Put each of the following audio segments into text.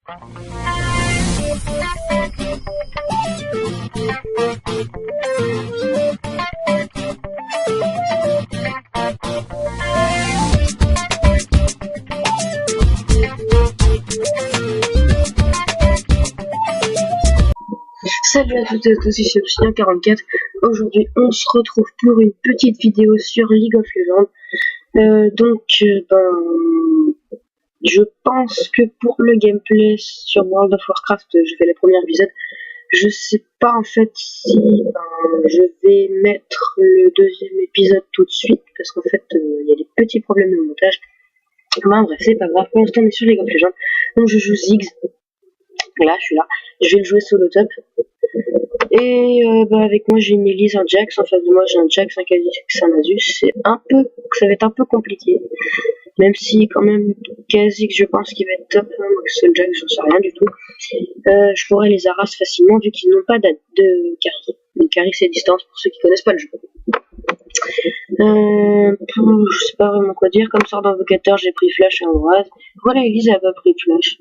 Salut à toutes et à tous, ici Obsidian44. Aujourd'hui, on se retrouve pour une petite vidéo sur League of Legends. Je pense que pour le gameplay sur World of Warcraft, je fais la première épisode. Je sais pas en fait si je vais mettre le deuxième épisode tout de suite, parce qu'en fait, il y a des petits problèmes de montage. Bref, c'est pas grave, pour l'instant on est sur League of Legends. Donc je joue Ziggs. Là, je suis là. Je vais le jouer solo top. Et avec moi j'ai une Elise, un Jax, en face de moi j'ai un Jax, un Kha'Zix, un Nasus. Ça va être un peu compliqué. Même si quand même Kha'Zix je pense qu'il va être top, moi que c'est le Jax j'en sais rien du tout. Je pourrais les harass facilement vu qu'ils n'ont pas de carry. Le carry c'est distance pour ceux qui connaissent pas le jeu. Je sais pas vraiment quoi dire, comme sort d'invocateur j'ai pris flash et Ambroise. Voilà, Elise a pas pris flash.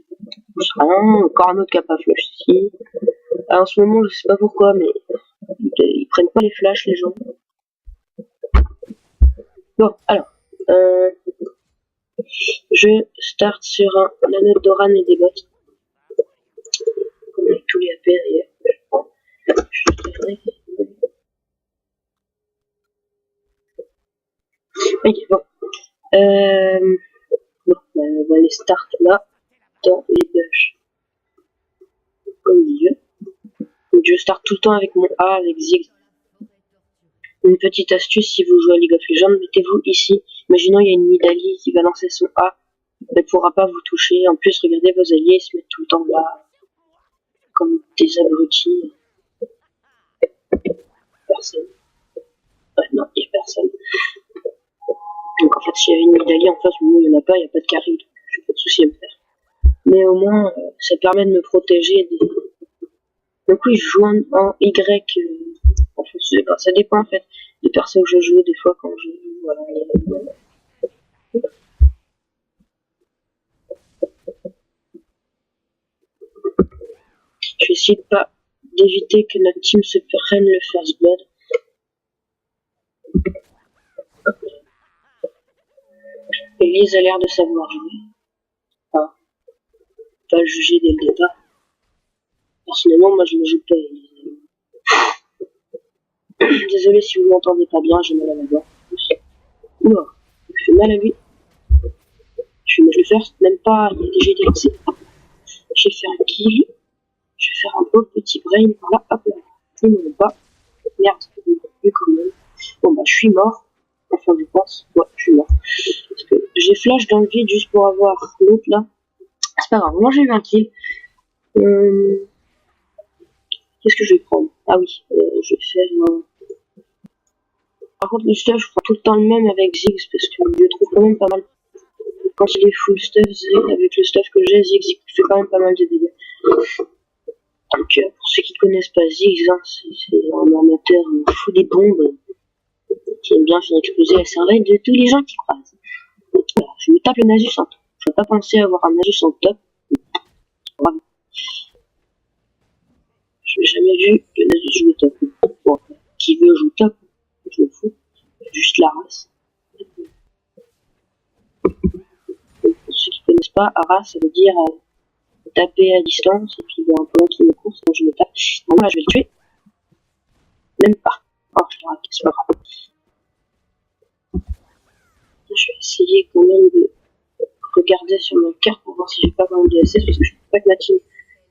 Je sais rien, encore un autre qui a pas flash ici. En ce moment, je sais pas pourquoi, mais ils prennent pas les flashs, les gens. Bon, alors, je start sur un Nano Doran et des bots. Comme avec tous les AP d'ailleurs. Je prends. Ok, bon. On va les start là, dans les bush. Au milieu. Donc, je start tout le temps avec mon A, avec Ziggs. Une petite astuce, si vous jouez à League of Legends, mettez-vous ici. Imaginons il y a une Nidalee qui va lancer son A, elle ne pourra pas vous toucher. En plus, regardez vos alliés, ils se mettent tout le temps là, comme des abrutis. Personne. Ouais, non, il n'y a personne. Donc en fait, s'il y avait une Nidalee en face, il n'y en a pas, il n'y a pas de carry, donc j'ai pas de souci à me faire. Mais au moins, ça permet de me protéger des... Donc oui, je joue en Y. Ça dépend en fait des persos que je joue, des fois quand je joue, voilà. Je vais essayer d'éviter que notre team se prenne le first blood. Elise a l'air de savoir jouer. Pas le juger dès le départ. Personnellement, moi je ne joue pas Elise. Désolé si vous m'entendez pas bien, j'ai mal à la voix. Oula, je fais mal à lui. Je vais faire même pas, il a déjà été lancé. Je vais faire un kill. Je vais faire un beau petit brain par là, hop là. Il ne veut pas. Merde, il ne veut plus quand même. Bon bah je suis mort. Enfin je pense. Ouais, je suis mort. Parce que j'ai flash dans le vide juste pour avoir l'autre là. C'est pas grave, moi j'ai eu un kill. Qu'est-ce que je vais prendre? Ah oui, je vais faire... Par contre le stuff, je prends tout le temps le même avec Ziggs parce que je le trouve quand même pas mal. Quand il est full stuff, avec le stuff que j'ai, Ziggs fait quand même pas mal de dégâts. Donc pour ceux qui ne connaissent pas Ziggs, hein, c'est un amateur fou des bombes qui aime bien faire exploser la cervelle de tous les gens qui croisent. Voilà, je me tape le Nasus en top. Je n'ai pas pensé avoir un Nasus en top. Bravo. Je n'ai jamais vu le Nasus jouer top. Bon, qui veut jouer top, je m'en fous. Juste la race. Pour ceux qui ne connaissent pas, Aras, ça veut dire taper à distance, et puis un peu qui me course, quand je me tape. Bon, là, je vais le tuer. Même pas. Oh, je l'ai raté, c'est pas grave. Je vais essayer quand même de regarder sur ma carte pour voir si j'ai pas quand même des SS, parce que je ne peux pas que ma team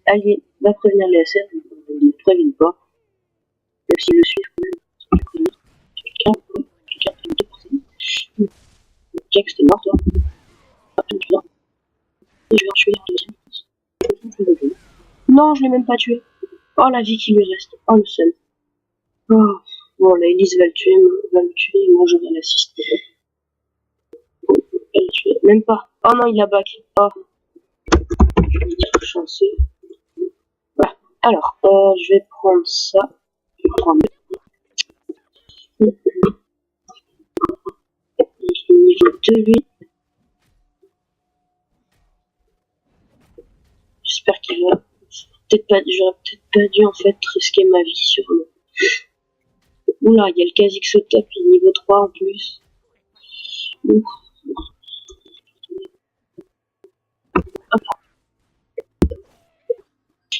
alliée va prévenir les SS, donc ils ne préviennent pas. Même s'ils le suivent quand même. Quelqu'un prévient 2%. Jack, c'était mort, toi. Ah, tout bien. Et je vais en tuer un deuxième. Non, je l'ai même pas tué. Oh, la vie qui lui reste. Oh, le seul. Oh. Bon, la Elise va le tuer, et moi j'aurai l'assist. Elle l'a tué. Même pas. Oh non, il a back. Oh. Je vais dire chanceux. Voilà. Alors, je vais prendre ça. Je vais prendre niveau 2, lui. j'aurais peut-être pas dû en fait risquer ma vie sur le. Oula, il y a le Kha'Zix au top, il est niveau 3 en plus. Ouf.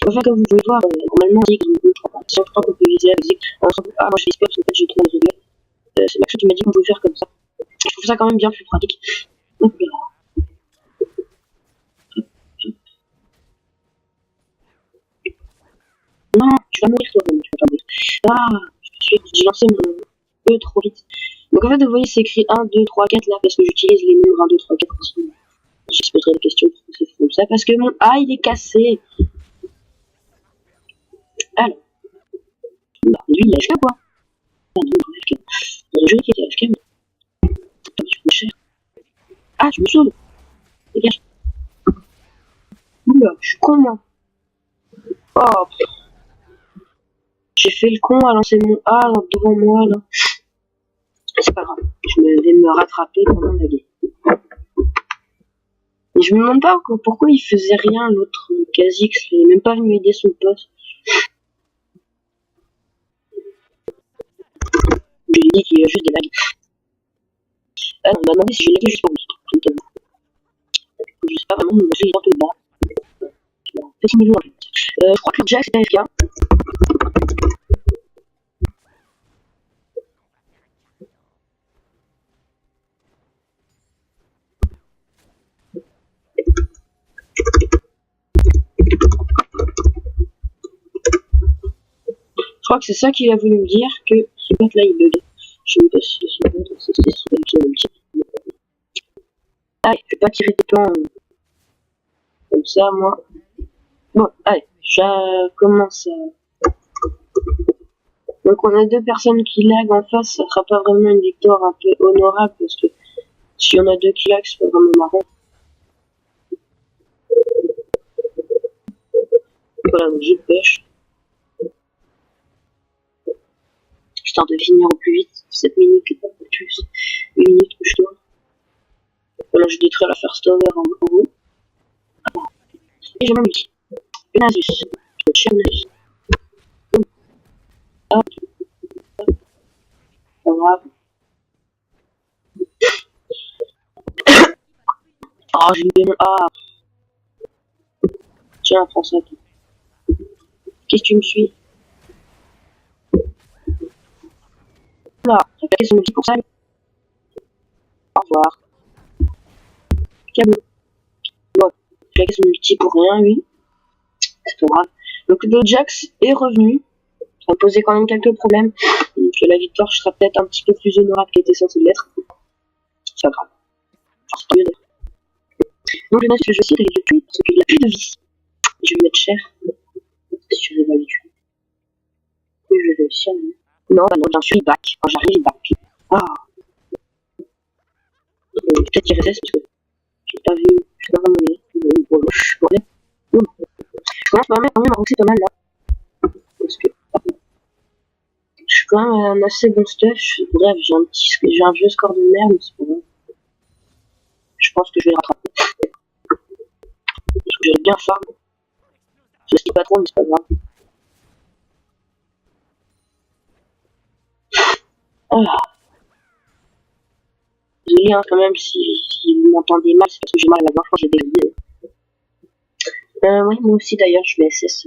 Enfin, comme vous pouvez voir, normalement, Zig, je crois qu'on peut viser avec Zig. Moi je fais parce qu'en fait j'ai trop de régler. C'est Maxo qui m'a dit qu'on pouvait faire comme ça. Je trouve ça quand même bien plus pratique. Donc, non, tu vas mourir toi, tu vas pas mourir. Ah, j'ai lancé mon E trop vite. Donc en fait, vous voyez, c'est écrit 1, 2, 3, 4 là, parce que j'utilise les nombres 1, 2, 3, 4. Je se poserai des questions pourquoi c'est comme ça, parce que mon A il est cassé. Alors, bah, lui il a FK quoi. Ah non, il a FK. Dans le jeu qui était FK, mais. Attends, je me cher. Ah, je me sauve. Dégage. Oula, je suis con moi. Oh, j'ai fait le con à lancer mon A devant moi là. C'est pas grave, je vais me rattraper pendant la game. Et je me demande pas encore pourquoi il faisait rien l'autre Kha'Zix, il est même pas venu aider son pote. Je lui ai dit qu'il y a juste des lags. Ah non, on m'a demandé si je laguais juste pour lui. Je sais pas vraiment, mais j'ai un peu bas. Petit niveau en fait. Je crois que le Jack c'est AFK. Je crois que c'est ça qu'il a voulu me dire, que ce pote là il bug. Je sais même pas si c'est son pote, si c'est son pote qui va me dire. Allez, je vais pas tirer des plans comme ça moi. Bon, allez, je commence à. Donc on a deux personnes qui lag en face, ça sera pas vraiment une victoire un peu honorable parce que si on a deux qui lag, c'est pas vraiment marrant. Voilà, donc je pêche. Histoire de finir au plus vite, 7 minutes, pas plus. 8 minutes que je dois. Voilà, je détruis la first over en haut. Et j'ai mon multi. Une Asus. Je cherche une Asus. Hop. Pas grave. Oh, j'ai mis mon A. Tiens, prends ça. Qu'est-ce que tu me suis? Là, j'ai plaqué son multi pour ça. Au revoir. Câble. Bon, j'ai plaqué son multi pour rien, lui. C'est pas grave. Donc le Jax est revenu. Ça me posait quand même quelques problèmes. Donc la victoire sera peut-être un petit peu plus honorable qu'elle était censée l'être. C'est pas grave. Enfin, c'est pas mieux d'être. Donc le match que je vais essayer d'aller le tuer parce qu'il a plus de vie. Je vais mettre cher. Si je vais le tuer. Oui, je vais réussir. Non, bah non, bien sûr, il back. Quand j'arrive, il back. Ah. Peut-être qu'il reste parce que j'ai pas vu. Je sais pas vraiment où il est. Bon, je commence quand même à roxer pas mal là. Parce que je suis quand même un assez bon stuff. Bref, j'ai un vieux score de merde, mais c'est pas grave. Je pense que je vais le rattraper. Parce que j'ai bien farm. Je sais pas trop, mais c'est pas grave. Ah. Désolé hein, quand même si vous m'entendez mal, c'est parce que j'ai mal à la gorge quand j'ai des vidéos. Oui, moi aussi d'ailleurs, je vais SS.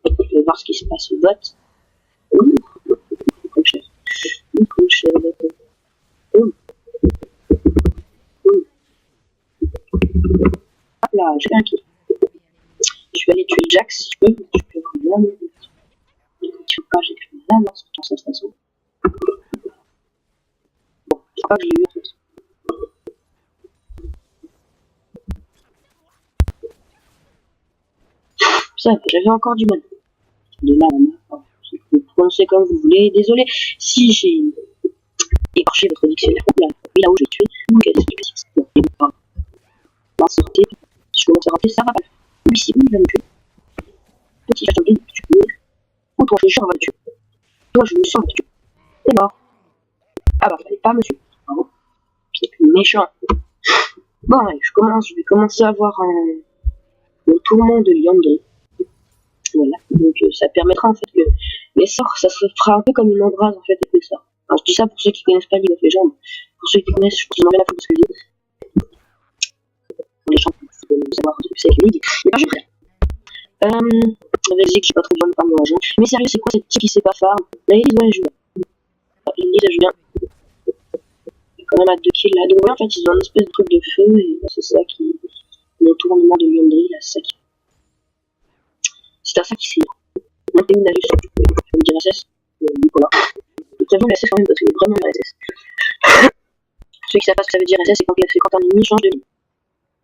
Je vais voir ce qui se passe au bot. Ouh, comme cher. Comme cher. Ouh. Ouh. Hop là, j'ai un kill. Je vais aller tuer Jax si je peux. Je peux quand même. Si je peux pas, j'ai plus de mal, c'est pour ça de toute façon. Bon, je crois que j'ai eu en fait. Ça, j'avais encore du mal. De là à là. Vous prononcez comme vous voulez. Désolé si j'ai écorché votre dictionnaire. Là, oui, là où je tué. Qu'est-ce qui se passe? Bon, pas. Là, c'est raté. Si je commence à rater, ça va pas. Oui, si, oui, il va me tuer. Petit chat anglais, tu peux mourir. Ou toi, je suis on va le tuer. Toi, je me sens, tu t'es mort. Ah bah, fallait pas me tuer. Bravo. C'est méchant. Bon, allez, je vais commencer à avoir un tourment de Liandre. Donc ça permettra en fait que les sorts, ça se fera un peu comme une embrase en fait avec les sorts. Alors je dis ça pour ceux qui connaissent pas League of Legends. Pour ceux qui connaissent, je pense qu'ils en ont rien à foutre de ce que je dis. Pour les gens qui veulent savoir ce que c'est que League, et ben je ferai. Vas-y, que j'ai pas trop besoin de parler aux gens. Mais sérieux, c'est quoi cette type qui sait pas farm? La Elise, ouais, elle joue bien. Elise, elle joue bien. Il y a quand même à 2 kills là. Donc ouais, en fait, ils ont un espèce de truc de feu, et bah, c'est ça qui. Le tournement de Lyandry, là, c'est ça qui. C'est à ça qui sert. Montez une Nalus, je vais me dire SS, Nicolas. Et prévenons le SS quand même, parce qu'il est vraiment un SS. Ceux qui savent pas ce que ça veut dire SS, c'est quand un ennemi change de ligne.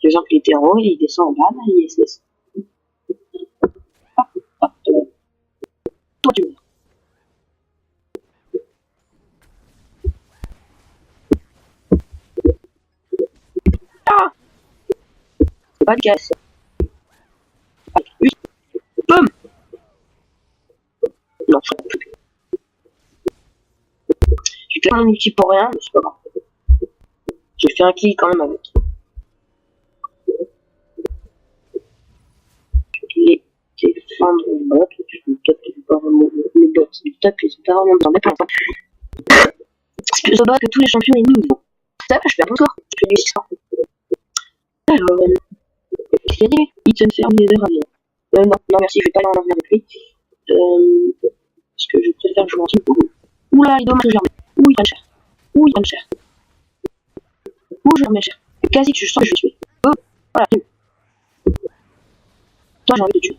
Par exemple, il était en haut, et il descend en bas, là, il est SS. Hop, toi tu meurs. Ah, c'est pas de casse. Oui, boum. Non, je sais plus. J'ai clairement mon ulti pour rien, mais c'est pas grave. J'ai fait un kill quand même avec. Les défendre le bot, le top, il pas vraiment. Le bot, le top, ils sont pas vraiment besoin d'être longtemps. C'est plus au bot que tous les champions ennemis. Ça va, je fais un bon score. Je fais du 600. Alors, qu'est-ce qu'il a dit? Il te ferme les heures à bien. Non, merci, je vais pas aller en envers avec lui. Parce que je préfère jouer en team. Oula, il est dommage que je remets. Ouh, il prend cher. Ouh, il prend cher. Ouh, je remets cher. Quasi, je sens que je vais tuer. Oh, voilà, tu. Toi, j'ai envie de te tuer.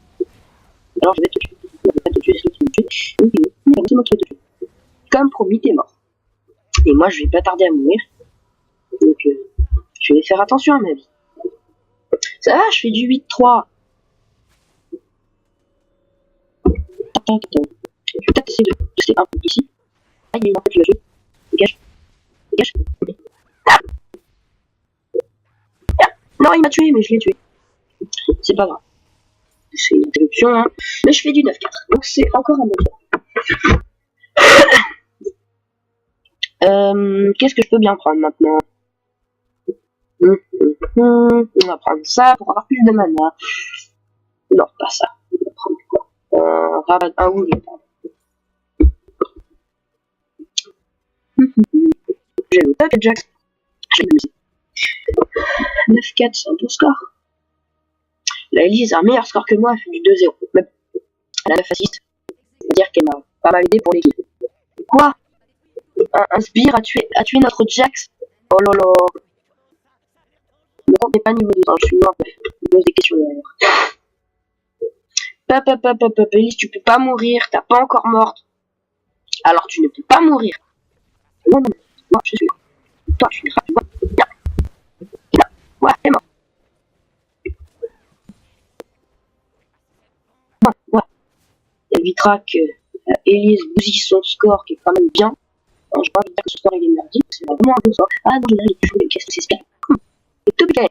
Alors, je vais te tuer. Je vais pas te tuer, c'est toi qui me tuer. Oui, c'est moi qui vais te tuer. Comme promis, t'es mort. Et moi, je vais pas tarder à mourir. Donc, je vais faire attention à ma vie. Ça va, je fais du 8-3. Je vais peut-être essayer de tester un peu ici. Ah, il y a une enfant qui va jouer. Dégage. Dégage. Ah. Ah. Non, il m'a tué, mais je l'ai tué. C'est pas grave. C'est une interruption, hein. Mais je fais du 9-4. Donc c'est encore un bon temps. Qu'est-ce que je peux bien prendre maintenant? On va prendre ça pour avoir plus de mana. Non, pas ça. On va prendre quoi? Rabat un ou je vais prendre. J'ai le top et Jax. Je vais m'amuser. 9-4, c'est un bon score. La Elise a un meilleur score que moi, elle fait du 2-0. Même. Elle a 9 assists. C'est-à-dire qu'elle m'a pas mal aidé pour l'équipe. Quoi? Un sbire a tué notre Jax? Oh là là. Le compte n'est pas niveau 2, hein, je suis mort. Je me pose des questions d'ailleurs. Elise, tu peux pas mourir, t'as pas encore morte. Alors tu ne peux pas mourir. Non, non, moi je suis. Toi, tu seras. Viens. Là. Ouais, t'es mort. Ouais. Ça évitera que Elise bousille son score qui est quand même bien. Alors, j'ai pas envie de dire que ce score il est merdique, c'est vraiment un bon score. Ah non, j'ai toujours des questions, c'est spécial. Et tout bien.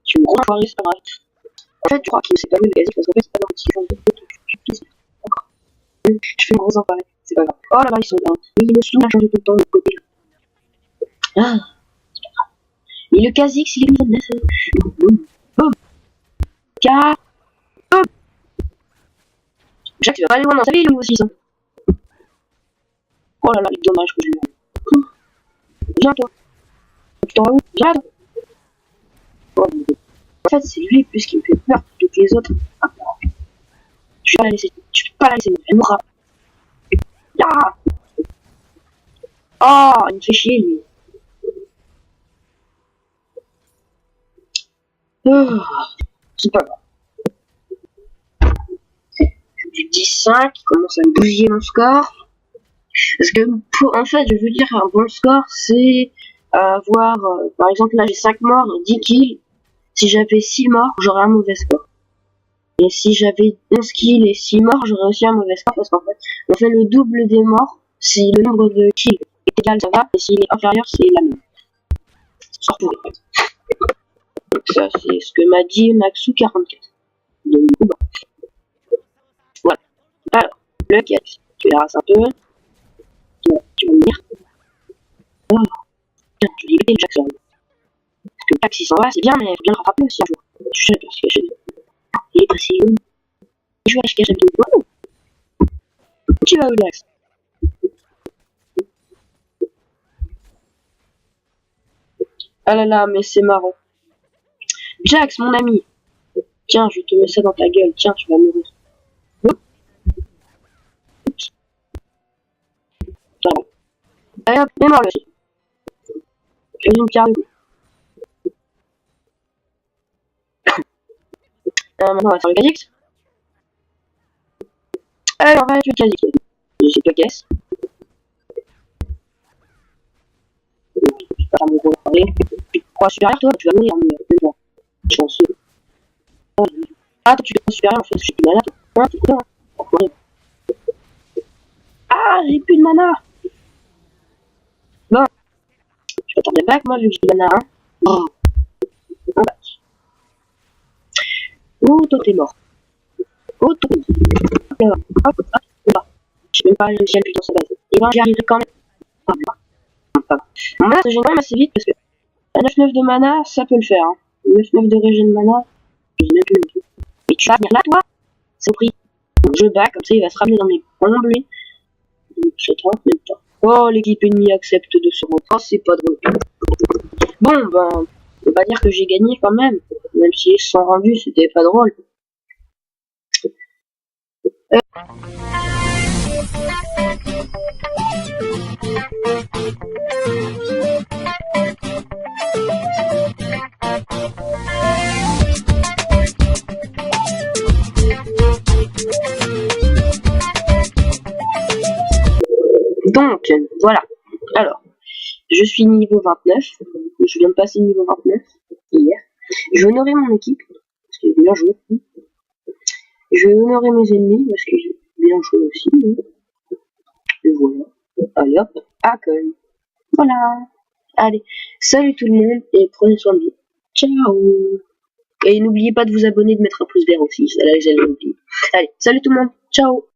Tu me gros enfoiré, c'est pas grave. En fait, je crois qu'il ne s'est pas mis le basique parce qu'en fait, c'est pas dans le petit fond de d'accord. Je fais un gros enfoiré, c'est pas grave. Oh là là, ils sont là. Et il me saoule à changer tout le temps de côté. Ah, c'est pas grave. Mais le Kha'Zix, il est mis en neuf. Boum, boum. K. Boum. Jack, tu vas pas aller loin dans sa vie, lui aussi, ça. Oh là là, il est dommage que je lui. Viens, toi. Tu t'en vas où? Viens, toi. Oh, en fait, c'est lui plus qui me fait peur plutôt que les autres. Ah, tu peux pas la laisser. Tu peux pas la laisser. Elle mourra. Ah. Oh, il me fait chier, lui. Oh, c'est pas grave. Du 10-5, il commence à me bousiller mon score. Parce que, en fait, je veux dire, un bon score, c'est avoir, par exemple, là j'ai 5 morts, 10 kills. Si j'avais 6 morts, j'aurais un mauvais score. Et si j'avais 11 kills et 6 morts, j'aurais aussi un mauvais score, parce qu'en fait, on fait le double des morts si le nombre de kills est égal, ça va, et s'il est inférieur, c'est la même. Sort pourri, en fait. Donc ça, c'est ce que m'a dit Maxou44. Donc, du coup, bah. Voilà. Alors, le 4, tu verras un peu. Tu vas venir. Oh, putain, je vais éviter le Jackson. Parce que le Jack, s'il s'en va, c'est bien, mais il faut bien le rattraper aussi un jour. Je sais parce que il est passé où? Je vais acheter de wow. Qui va où, Jax? Ah là là, mais c'est marrant. Jax, mon ami. Tiens, je te mets ça dans ta gueule. Tiens, tu vas mourir. Oups. Allez hop, mets-moi le. Fais une pierre. Maintenant, on va faire le Kha'Zix. Allez, on va tuer le Kha'Zix. J'ai pas caisse. Je vais pas faire mon gros parler. Tu te crois supérieur, toi? Tu vas mourir, mais bon. Chanceux. Ah, toi, tu te crois supérieur, en fait, je suis plus malade. Hein, t'es con, hein. Ah, j'ai plus de mana. Bon, je vais t'en back, moi, vu que j'ai de mana, hein. Oh, un back. Oh, toi, t'es mort. Oh, toi, t'es mort. Hop, hop, hop. Je vais même pas réussi à le dans sa base. Et ben, j'y arriverai quand même. Ah, bon, là, ça gêne assez vite parce que à 9-9 de mana, ça peut le faire. Hein. 9-9 de régène de mana, je sais même plus. Mais tu vas venir là, toi? C'est pris. Donc, je back, comme ça, il va se ramener dans mes bombes, lui. Je 30 même pas. Oh, l'équipe ennemie accepte de se rendre. Oh, c'est pas drôle. Bon, ben, on va dire que j'ai gagné quand même. Même si ils se sont rendus, c'était pas drôle. Donc, voilà. Alors, je suis niveau 29. Je viens de passer niveau 29 hier. Je vais honorer mon équipe, parce qu'ils ont bien joué. Je vais honorer mes ennemis, parce qu'ils ont bien joué aussi. Et voilà. Allez hop, accueil. Voilà. Allez, salut tout le monde, et prenez soin de vous. Ciao. Et n'oubliez pas de vous abonner, de mettre un pouce vert aussi, ça là j'allais l'oublier. Allez, salut tout le monde, ciao.